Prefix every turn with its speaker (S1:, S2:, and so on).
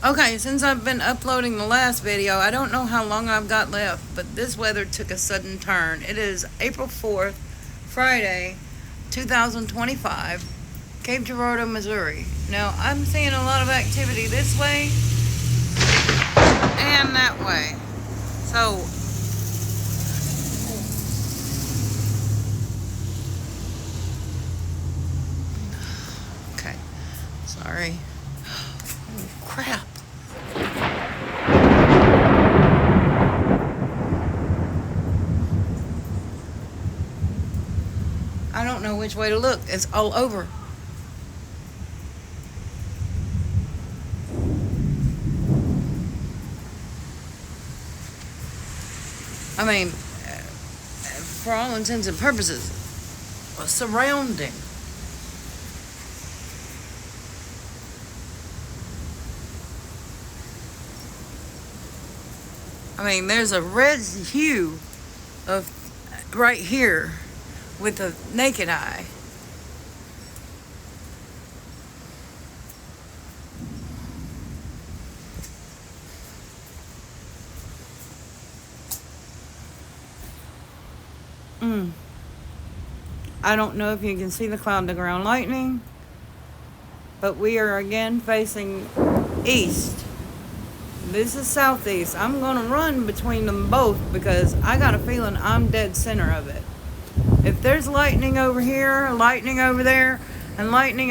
S1: Okay, since I've been uploading the last video, I don't know how long I've got left, but this weather took a sudden turn. It is April 4th, Friday, 2025, Cape Girardeau, Missouri. Now, I'm seeing a lot of activity this way and that way. So, okay, sorry. Oh, crap. I don't know which way to look. It's all over. I mean, for all intents and purposes, a surrounding. I mean, there's a red hue of right here with the naked eye. I don't know if you can see the cloud to ground lightning, but we are again facing east. This is southeast. I'm going to run between them both because I got a feeling I'm dead center of it. If there's lightning over here, lightning over there, and lightning over